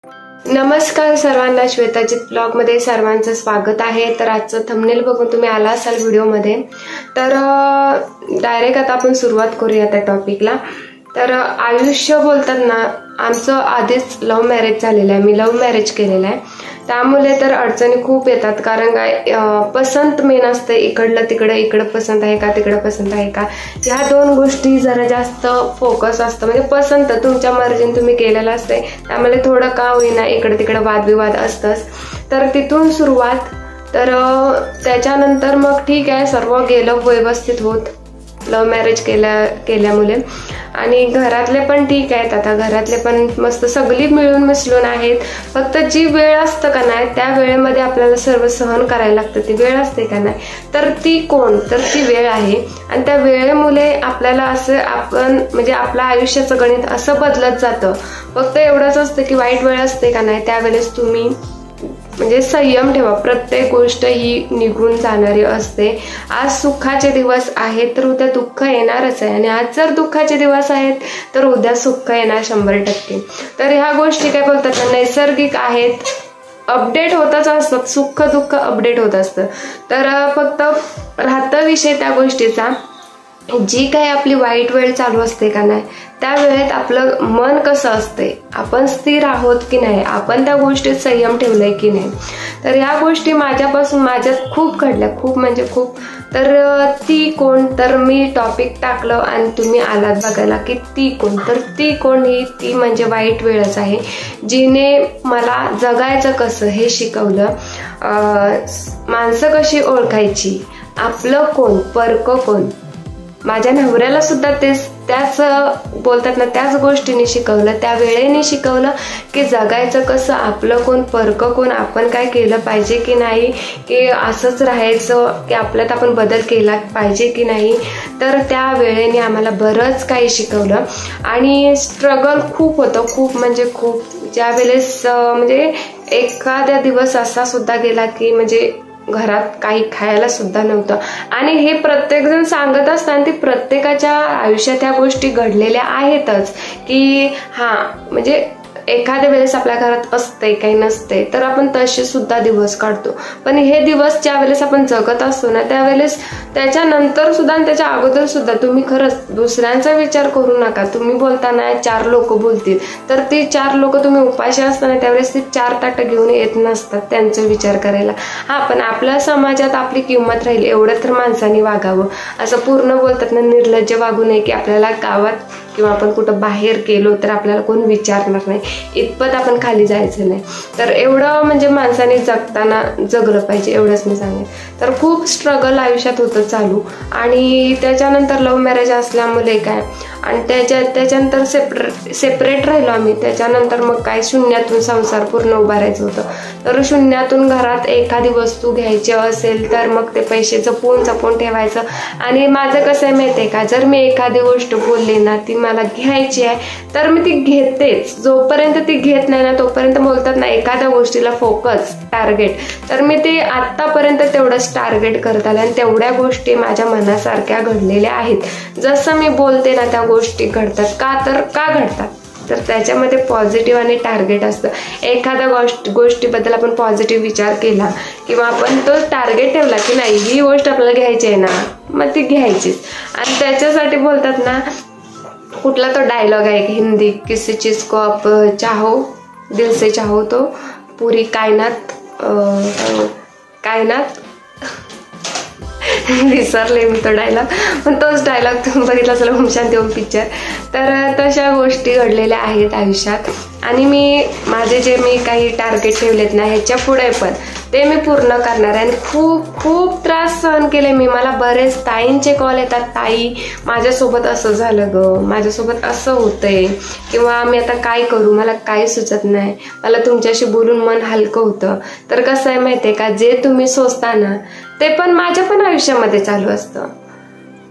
नमस्कार सर्वांना, श्वेताजित ब्लॉगमध्ये सर्वांचं स्वागत आहे। तर आजचं थंबनेल बघून तुम्ही आला असाल व्हिडिओमध्ये। तर डायरेक्ट आता आपण सुरुवात करूया त्या टॉपिकला। तर आयुष्य बोलतात ना, आमचं आधीच लव्ह मॅरेज झालेलं आहे, मी लव्ह मॅरेज केलेलं आहे। त्यामुळे तर अडचणी खूप येतात, कारण काय पसंत मेन असते, इकडलं तिकडं, इकडं पसंत आहे का तिकडं पसंत आहे का, ह्या दोन गोष्टी जरा जास्त फोकस असतं। म्हणजे पसंत तुमच्या मर्जीने तुम्ही केलेलं असते, त्यामुळे थोडं का होईना इकडे तिकडे वादविवाद असतंच। तर तिथून सुरुवात, तर त्याच्यानंतर मग ठीक आहे, सर्व गेलं व्यवस्थित होत लव्ह मॅरेज केल्यामुळे। आणि घरातले पण ठीक आहेत, आता घरातले पण मस्त सगळी मिळून मिसळून आहेत। फक्त जी वेळ असतं का नाही, त्या वेळेमध्ये आपल्याला सर्व सहन करायला लागतं। ती वेळ असते का नाही, तर ती कोण, तर ती वेळ आहे। आणि त्या वेळेमुळे आपल्याला असं आपण म्हणजे आपलं आयुष्याचं गणित असं बदलत जातं। फक्त एवढंच असतं की वाईट वेळ असते का नाही, त्यावेळेस तुम्ही म्हणजे संयम ठेवा। प्रत्येक गोष्ट ही निघून जाणारी असते। आज सुखाचे दिवस आहेत तर उद्या दुःख येणारच आहे, आणि आज जर दुःखाचे दिवस आहेत तर उद्या सुख येणार 100%। तर ह्या गोष्टी काय बोलतात ना, नैसर्गिक आहेत, अपडेट होतच असतात, सुख दुःख अपडेट होत असतं। तर फक्त राहतं विषय त्या गोष्टीचा, जी काही आपली वाईट वेळ चालू असते का नाही, त्या वेळेत आपलं मन कसं असते, आपण स्थिर आहोत की नाही, आपण त्या गोष्टीत संयम ठेवलाय की नाही। तर ह्या गोष्टी माझ्यात खूप घडल्या, खूप म्हणजे खूप। तर ती कोण, तर मी टॉपिक टाकलं आणि तुम्ही आलात बघायला की ती कोण। तर ती कोण ही ती म्हणजे वाईट वेळच आहे, जिने मला जगायचं कसं हे शिकवलं। माणसं कशी ओळखायची, आपलं कोण परक कोण। माझ्या नवऱ्याला सुद्धा त्याच बोलतात ना, त्याच गोष्टीने शिकवलं, त्या वेळेने शिकवलं की जगायचं कसं, आपलं कोण परक कोण, आपण काय केलं पाहिजे की नाही, की असंच राहायचं की आपल्यात आपण बदल केला पाहिजे की नाही। तर त्या वेळेने आम्हाला बरंच काही शिकवलं। आणि स्ट्रगल खूप होतं, खूप म्हणजे खूप। ज्या वेळेस म्हणजे एखाद्या दिवस असा सुद्धा गेला की म्हणजे घरात काही खायला सुद्धा नव्हतं। आणि हे प्रत्येक जण सांगत असतात, आणि ती प्रत्येकाच्या आयुष्यात ह्या गोष्टी घडलेल्या आहेतच की म्हणजे एखाद्या वेळेस आपल्या घरात असते काही नसते, तर आपण तसे सुद्धा दिवस काढतो। पण हे दिवस ज्या वेळेस आपण जगत असतो ना, त्यावेळेस त्याच्यानंतर सुद्धा आणि त्याच्या अगोदर सुद्धा तुम्ही खरंच दुसऱ्यांचा विचार करू नका। तुम्ही बोलताना 4 लोक बोलतील, तर ती 4 लोक तुम्ही उपाशी असताना त्यावेळेस ती 4 ताटं घेऊन येत नसतात त्यांचा विचार करायला। पण आपल्या समाजात आपली किंमत राहील एवढं तर माणसांनी वागावं। असं पूर्ण बोलतात ना, निर्लज्ज वागू नये की आपल्याला गावात किंवा आपण कुठं बाहेर गेलो तर आपल्याला कोण विचारणार नाही, इतपत आपण खाली जायचं नाही। तर एवढं म्हणजे माणसाने जगताना जगलं पाहिजे, एवढंच मी सांगेन। तर खूप स्ट्रगल आयुष्यात होतं चालू, आणि त्याच्यानंतर लव्ह मॅरेज असल्यामुळे काय, आणि त्याच्यानंतर सेपरेट राहिलो आम्ही। त्याच्यानंतर मग काय, शून्यातून संसार पूर्ण उभारायचं होतं। तर शून्यातून घरात एखादी वस्तू घ्यायची असेल तर मग ते पैसे जपून ठेवायचं। आणि माझं कसं आहे माहिती आहे का, जर मी एखादी गोष्ट बोलली ना, ती मला घ्यायची आहे तर मी ती घेतेच। जोपर्यंत ती घेत नाही ना, तोपर्यंत बोलतात ना एखाद्या गोष्टीला फोकस टार्गेट, तर मी ते आतापर्यंत तेवढंच टार्गेट करत आले, आणि तेवढ्या गोष्टी माझ्या मनासारख्या घडलेल्या आहेत। जसं मी बोलते ना, त्या गोष्टी घडतात का घडतात, तर त्याच्यामध्ये पॉझिटिव्ह आणि टार्गेट असतं। एखाद्या गोष्टीबद्दल आपण पॉझिटिव्ह विचार केला किंवा आपण तो टार्गेट ठेवला की नाही ही गोष्ट आपल्याला घ्यायची आहे ना, मग ती घ्यायचीच। आणि त्याच्यासाठी बोलतात ना, कुठला तो डायलॉग आहे हिंदी, किसी चीज को आप चाहो दिल से चाहो तो पूरी कायनात विसरले मी तो डायलॉग, पण तोच डायलॉग तुम्ही बघितला असेल ओम शांती ओम पिक्चर। तर तशा गोष्टी घडलेल्या आहेत आयुष्यात, आणि माझे जे मी काही टार्गेट ठेवलेत ना, ह्याच्या पुढे पण ते मी पूर्ण करणार आहे। आणि खूप खूप त्रास सहन केले मी। मला बरेच ताईंचे कॉल येतात, ताई माझ्यासोबत असं झालं ग, माझ्यासोबत असं होतंय, किंवा मी आता काय करू, मला काही सुचत नाही, मला तुमच्याशी बोलून मन हलकं होतं। तर कसं आहे माहिती आहे का, जे तुम्ही सोचता ना ते पण माझ्या पण आयुष्यामध्ये चालू असतं।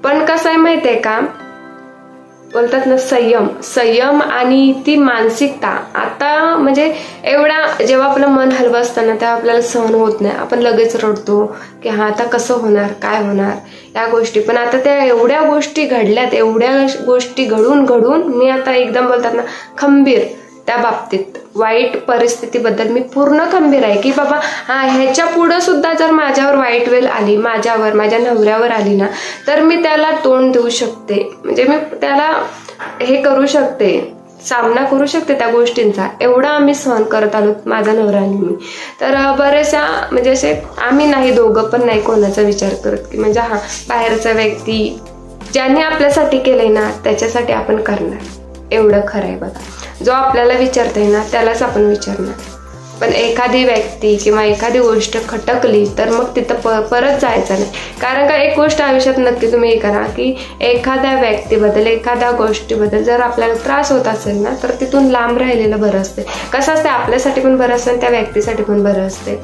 पण कसं आहे माहिती आहे का, बोलतात ना संयम आणि ती मानसिकता। आता म्हणजे एवढा जेव्हा आपलं मन हलवं असतं ना, तेव्हा आपल्याला सहन होत नाही, आपण लगेच रडतो की आता कसं होणार, काय होणार या गोष्टी। पण आता त्या एवढ्या गोष्टी घडल्यात, एवढ्या गोष्टी घडून मी आता एकदम बोलतात ना खंबीर त्या बाबतीत। वाईट परिस्थितीबद्दल मी पूर्ण खंबीर आहे की बाबा हा ह्याच्या पुढं सुद्धा जर माझ्यावर वाईट वेळ आली, माझ्यावर माझ्या नवऱ्यावर आली ना, तर मी त्याला तोंड देऊ शकते, म्हणजे मी त्याला हे करू शकते, सामना करू शकते त्या गोष्टींचा. एवढा आम्ही सहन करत आलो, माझा नवरा आणि मी. तर बरेचशा म्हणजे असे आम्ही नाही, दोघं पण नाही कोणाचा विचार करत की म्हणजे हा बाहेरचा व्यक्ती ज्यांनी आपल्यासाठी केलंय ना त्याच्यासाठी आपण करणार, एवढं खरं आहे बघा. जो आपल्याला विचारतोय ना त्यालाच आपण विचारणार. पण एखादी व्यक्ती किंवा एखादी गोष्ट खटकली तर मग तिथं परत जायचं नाही. कारण का एक गोष्ट आयुष्यात नक्की तुम्ही हे करा की एखाद्या व्यक्तीबद्दल, एखाद्या गोष्टीबद्दल जर आपल्याला त्रास होत असेल ना तर तिथून लांब राहिलेलं बरं असते. कसं असते, आपल्यासाठी पण बरं असतं आणि त्या व्यक्तीसाठी पण बरं असते.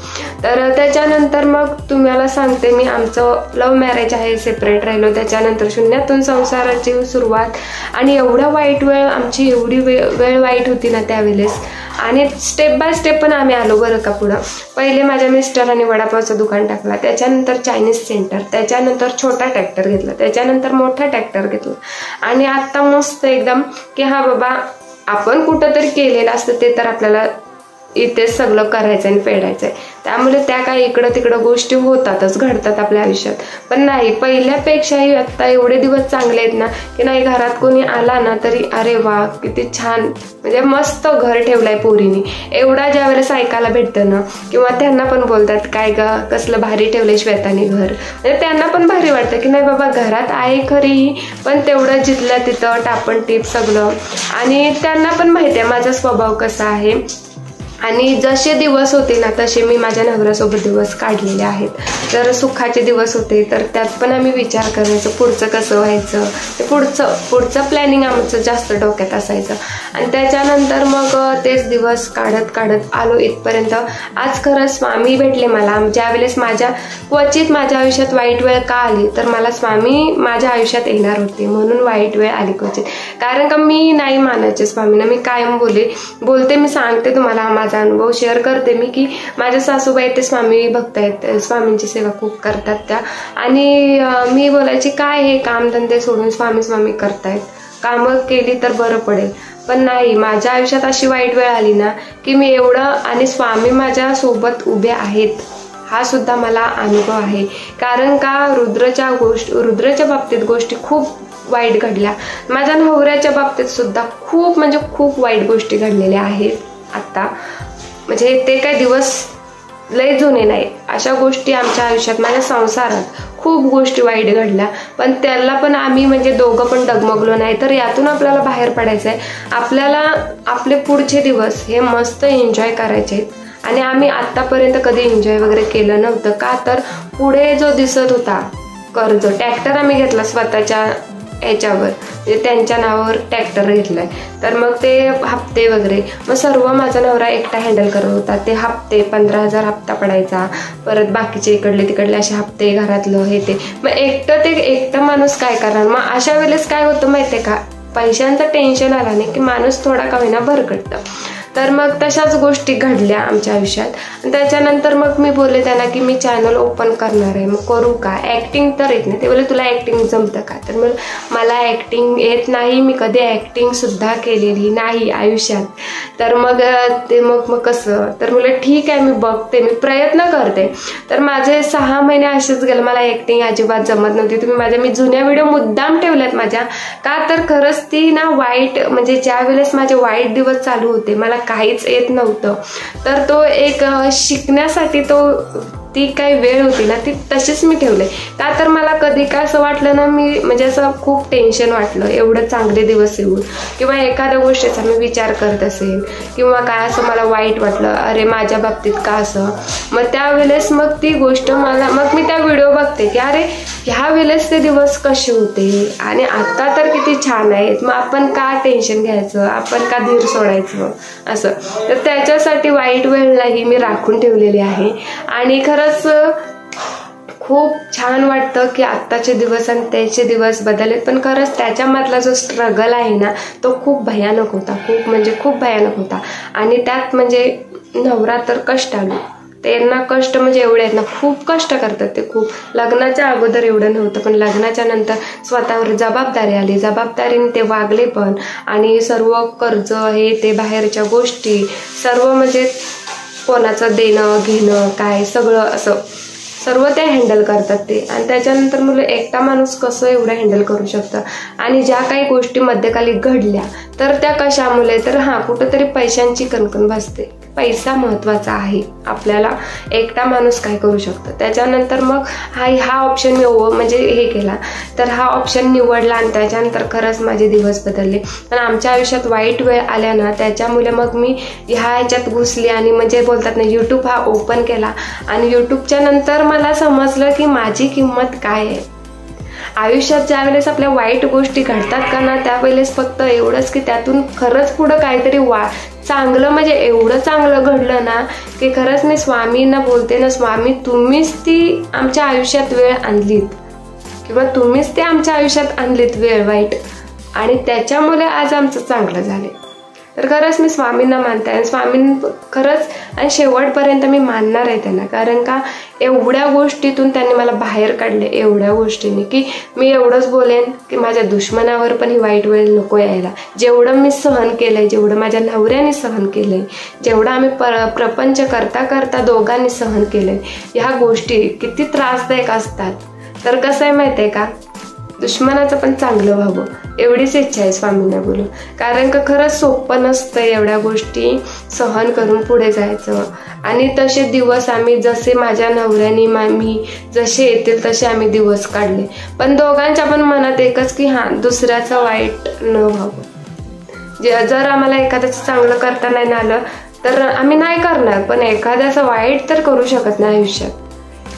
तर त्याच्यानंतर मग तुम्हाला सांगते मी, आमचं लव्ह मॅरेज आहे, सेपरेट राहिलो. त्याच्यानंतर शून्यातून संसाराची सुरुवात आणि एवढा वाईट वेळ, आमची एवढी वेळ वाईट होती ना त्यावेळेस. आणि स्टेप बाय स्टेप पण आम्ही आलो बरं का पुढं. पहिले माझ्या मिस्टरांनी वडापावचं दुकान टाकला, त्याच्यानंतर चायनीज सेंटर, त्याच्यानंतर छोटा ट्रॅक्टर घेतला, त्याच्यानंतर मोठा ट्रॅक्टर घेतला. आणि आता मस्त एकदम की हा बाबा आपण कुठं तरी केलेलं असतं ते तर आपल्याला इथेच सगळं करायचं आणि फेडायचं आहे. त्यामुळे त्या काही इकडं तिकडं गोष्टी होतातच, घडतात आपल्या आयुष्यात. पण नाही, पहिल्यापेक्षाही आता एवढे दिवस चांगले आहेत ना की नाही, घरात कोणी आला ना तरी अरे वा किती छान, म्हणजे मस्त घर ठेवलंय पोरीने, एवढा ज्या वेळेस ऐकायला भेटतं ना, किंवा त्यांना पण बोलतात काय ग कसलं भारी ठेवलंय श्वेताने घर, म्हणजे त्यांना पण भारी वाटतं की नाही बाबा घरात आहे खरी पण तेवढं जिथलं तिथं टापण टीप सगळं. आणि त्यांना पण माहिती आहे माझा स्वभाव कसा आहे. आणि जसे दिवस होते ना तसे मी माझ्या नवऱ्यासोबत दिवस काढलेले आहेत. जर सुखाचे दिवस होते तर त्यात पण आम्ही विचार करायचो पुढचं कसं व्हायचं, ते पुढचं प्लॅनिंग आमचं जास्त डोक्यात असायचं. आणि त्याच्यानंतर मग तेच दिवस काढत काढत आलो इथपर्यंत. आज खरं स्वामी भेटले मला. ज्या वेळेस क्वचित माझ्या आयुष्यात वाईट वेळ का आली तर मला स्वामी माझ्या आयुष्यात येणार होते म्हणून वाईट वेळ आली क्वचित. कारण का मी नाही मानायचे स्वामींना, मी कायम बोलते, मी सांगते तुम्हाला माझा अनुभव शेअर करते मी की माझ्या सासूबाई ते स्वामी भक्त आहेत, स्वामींची सेवा खूप करतात त्या. आणि मी बोलायची काय हे कामधंदे सोडून स्वामी करतायत, कामं केली तर बरं पडेल. पण नाही, माझ्या आयुष्यात अशी वाईट वेळ आली ना की मी एवढं, आणि स्वामी माझ्या सोबत उभे आहेत हा सुद्धा मला अनुभव आहे. कारण का रुद्रच्या बाबतीत गोष्टी खूप वाईट घडल्या, माझ्या नवऱ्याच्या बाबतीत सुद्धा खूप म्हणजे खूप वाईट गोष्टी घडलेल्या आहेत आता. म्हणजे ते काही दिवस लय जुने नाही, अशा गोष्टी आमच्या आयुष्यात, माझ्या संसारात खूप गोष्टी वाईट घडल्या. पण त्याला पण आम्ही म्हणजे दोघं पण डगमगलो नाही. तर यातून आपल्याला बाहेर पडायचं आहे. आपल्याला आपले पुढचे दिवस हे मस्त एन्जॉय करायचे आहेत. आणि आम्ही आतापर्यंत कधी एन्जॉय वगैरे केलं नव्हतं. का तर पुढे जो दिसत होता कर्ज, ट्रॅक्टर आम्ही घेतला स्वतःच्या ह्याच्यावर, म्हणजे त्यांच्या नावावर ट्रॅक्टर घेतलाय. तर मग ते हप्ते वगैरे मग सर्व माझा नवरा एकटा हँडल करत होता. ते हप्ते 15,000 हप्ता पडायचा, परत बाकीचे इकडले तिकडले असे हप्ते, घरातलं हे ते. मग एकटं माणूस काय करणार. मग अशा वेळेस काय होतं माहितीये का, पैशांचं टेन्शन आला नाही की माणूस थोडा का होईना भरकटतं. तर मग तशाच गोष्टी घडल्या आमच्या आयुष्यात. त्याच्यानंतर मग मी बोलले त्यांना की मी चॅनल ओपन करणार आहे, मग करू का, ॲक्टिंग तर येत नाही. ते बोलले तुला ॲक्टिंग जमतं का. तर मग मला ॲक्टिंग येत नाही, मी कधी ॲक्टिंग सुद्धा केलेली नाही आयुष्यात. तर मग ते मग कसं, तर मला ठीक आहे मी बघते, मी प्रयत्न करते. तर माझे 6 महिने असेच गेले, मला ॲक्टिंग अजिबात जमत नव्हती. मी जुन्या व्हिडिओ मुद्दाम ठेवल्यात माझ्या, का तर खरंच ती ना वाईट, म्हणजे ज्या वेळेस माझे वाईट दिवस चालू होते मला काहीच येत नव्हतं. तर तो एक शिकण्यासाठी ती काही वेळ होती ना ती तशीच मी ठेवले. का तर मला कधी काय असं वाटलं ना, मी म्हणजे असं खूप टेन्शन वाटलं एवढं चांगले दिवस येऊन, किंवा एखाद्या गोष्टीचा मी विचार करत असेल किंवा काय असं मला वाईट वाटलं, अरे माझ्या बाबतीत का असं. मग त्यावेळेस मग ती गोष्ट मग मी त्या व्हिडिओ बघते की अरे ह्या वेळेस ते दिवस कसे होते आणि आता तर किती छान आहेत. मग आपण का टेन्शन घ्यायचं, आपण का धीर सोडायचं असं. तर त्याच्यासाठी वाईट वेळलाही मी राखून ठेवलेली आहे. आणि खरंच खूप छान वाटतं की आत्ताचे दिवस आणि त्याचे दिवस बदललेत. पण खरंच त्याच्यामधला जो स्ट्रगल आहे ना तो खूप भयानक होता, खूप म्हणजे खूप भयानक होता. आणि त्यात म्हणजे नवरा तर कष्टाळू, त्यांना कष्ट म्हणजे एवढे आहेत ना, खूप कष्ट करतात ते खूप. लग्नाच्या अगोदर एवढं नव्हतं, पण लग्नाच्या नंतर स्वतःवर जबाबदारी आली, जबाबदारीने ते वागले पण, आणि सर्व कर्ज हे ते बाहेरच्या गोष्टी सर्व म्हणजे कोणाचं देणं घेणं काय सगळं असं सर्व ते हँडल करतात ते. आणि त्याच्यानंतर मुलं एकटा माणूस कसं एवढं हँडल करू शकतं. आणि ज्या काही गोष्टी मध्यकाली घडल्या तर त्या कशामुळे, तर कुठंतरी पैशांची कणकण भासते. पैसा महत्वाचा आहे आपल्याला, एकटा माणूस काय करू शकतो. त्याच्यानंतर मग हा ऑप्शन मी म्हणजे हे केला, तर हा ऑप्शन निवडला आणि त्याच्यानंतर खरंच माझे दिवस बदलले. पण आमच्या आयुष्यात वाईट वेळ आल्या ना, त्याच्यामुळे मग मी ह्याच्यात घुसली आणि म्हणजे बोलतात ना यूट्यूब हा ओपन केला. आणि यूट्यूबच्या नंतर मला समजलं की माझी किंमत काय आहे. आयुष्यात ज्या वेळेस आपल्या वाईट गोष्टी घडतात का ना, त्यावेळेस फक्त एवढंच की त्यातून खरंच पुढं काहीतरी चांगलं म्हणजे एवढं चांगलं घडलं ना की खरंच मी स्वामींना बोलते ना, स्वामी तुम्हीच ती आमच्या आयुष्यात वेळ आणलीत, किंवा तुम्हीच ते आमच्या आयुष्यात आणलीत वेळ वाईट, आणि त्याच्यामुळे आज आमचं चांगलं झालं. तर खरंच मी स्वामींना मानते आणि स्वामींना खरंच आणि शेवटपर्यंत मी मानणार आहे त्यांना. कारण का एवढ्या गोष्टीतून त्यांनी मला बाहेर काढले, एवढ्या गोष्टींनी की मी एवढंच बोलेन की माझ्या दुश्मनावर पण ही वाईट वेळ नको यायला. जेवढं मी सहन केलंय, जेवढं माझ्या नवऱ्याने सहन केलंय, जेवढं आम्ही प्रपंच करता करता दोघांनी सहन केलंय, ह्या गोष्टी किती त्रासदायक असतात. तर कसं आहे माहिती आहे का, दुश्मनाचं पण चांगलं व्हावं एवढीच इच्छा आहे स्वामींना बोलून. कारण का खरंच सोपं नसतं एवढ्या गोष्टी सहन करून पुढे जायचं. आणि तसे दिवस आम्ही जसे माझ्या नवऱ्याने मी जसे येतील तसे आम्ही दिवस काढले. पण दोघांच्या पण मनात एकच की दुसऱ्याचं वाईट न व्हावं. जर आम्हाला एखाद्याचं चांगलं करता नाही आलं तर आम्ही नाही करणार, पण एखाद्याचं वाईट तर करू शकत नाही आयुष्यात.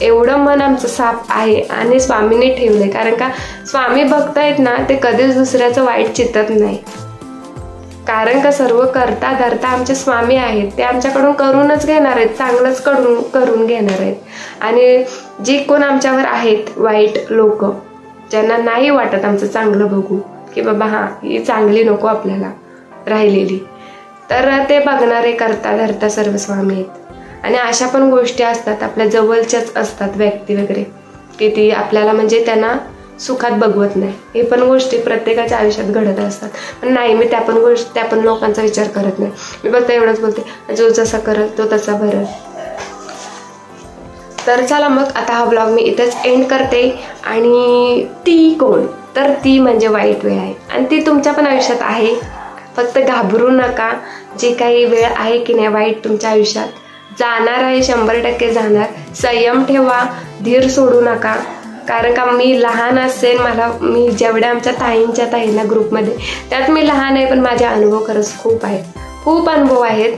एवढं मन आमचं साफ आहे आणि स्वामीने ठेवलंय. कारण का स्वामी भक्त आहेत ना, ते कधीच दुसऱ्याचं वाईट चिंतत नाही. कारण का सर्व करता धरता आमचे स्वामी आहेत, ते आमच्याकडून करूनच घेणार आहेत, चांगलंच करून घेणार आहेत. आणि जे कोण आमच्यावर आहेत वाईट लोक, ज्यांना नाही वाटत आमचं चांगलं बघू की बाबा ही चांगली नको आपल्याला राहिलेली, तर ते बघणारे करता धरता सर्व स्वामी आहेत. आणि अशा पण गोष्टी असतात आपल्या जवळच्याच असतात व्यक्ती वगैरे की ती आपल्याला म्हणजे त्यांना सुखात बघवत नाही. हे पण गोष्टी प्रत्येकाच्या आयुष्यात घडत असतात. पण नाही, मी त्या पण लोकांचा विचार करत नाही. मी फक्त एवढंच बोलते, जो जसा करत तो तसा भरत. तर चला मग आता हा ब्लॉग मी इथेच एंड करते. आणि ती कोण, तर ती म्हणजे वाईट वेळ आहे आणि ती तुमच्या पण आयुष्यात आहे. फक्त घाबरू नका. जी काही वेळ आहे की नाही वाईट तुमच्या आयुष्यात जाणार आहे, 100% जाणार. संयम ठेवा, धीर सोडू नका. कारण का मी लहान असेल, मी जेवढ्या आमच्या ताईंना ग्रुपमध्ये, त्यात मी लहान आहे, पण माझे अनुभव खरंच खूप आहेत, खूप अनुभव आहेत.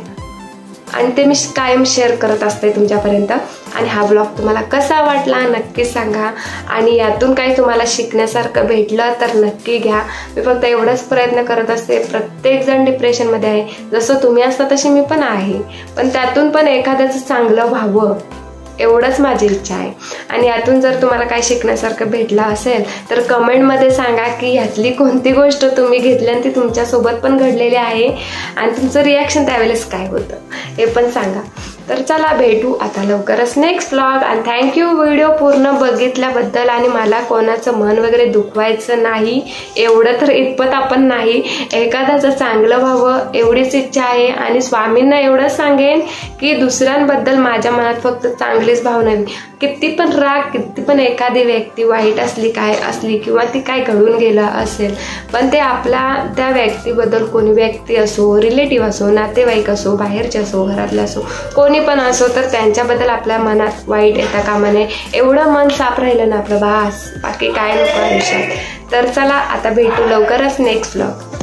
आणि ते मी कायम शेअर करत असते तुमच्यापर्यंत. आणि हा ब्लॉग तुम्हाला कसा वाटला नक्की सांगा. आणि यातून काही तुम्हाला शिकण्यासारखं भेटलं तर नक्की घ्या. मी फक्त एवढाच प्रयत्न करत असते. प्रत्येकजण डिप्रेशनमध्ये आहे, जसं तुम्ही असता तशी मी पण आहे, पण त्यातून पण एखाद्याचं चांगलं व्हावं एवढंच माझी इच्छा आहे. आणि यातून जर तुम्हाला काय शिकण्यासारखं भेटलं असेल तर कमेंटमध्ये सांगा की ह्यातली कोणती गोष्ट तुम्ही घेतली आणि ती तुमच्यासोबत पण घडलेली आहे आणि तुमचं रिॲक्शन त्यावेळेस काय होतं हे पण सांगा. तर चला भेटू आता लवकरच नेक्स्ट व्लॉग. आणि थँक्यू व्हिडिओ पूर्ण बघितल्याबद्दल. आणि मला कोणाचं मन वगैरे दुखवायचं नाही, एवढं तर इतपत आपण नाही. एखाद्याचं चांगलं व्हावं एवढीच इच्छा आहे. आणि स्वामींना एवढंच सांगेन की दुसऱ्यांबद्दल माझ्या मनात फक्त चांगलीच भावना हवी. किती पण राग, किती पण एखादी व्यक्ती वाईट असली काय असली किंवा ती काय घडून गेलं असेल, पण ते त्या व्यक्तीबद्दल कोणी व्यक्ती असो, रिलेटिव्ह असो, नातेवाईक असो, बाहेरचे असो, घरातले असो, कोणी पण असो, तर त्यांच्याबद्दल आपल्या मनात वाईट येता कामा नये. एवढं मन साफ राहिलं ना आपलं, बास बाकी काय नको आयुष्यात. तर चला आता भेटू लवकरच नेक्स्ट व्लॉग.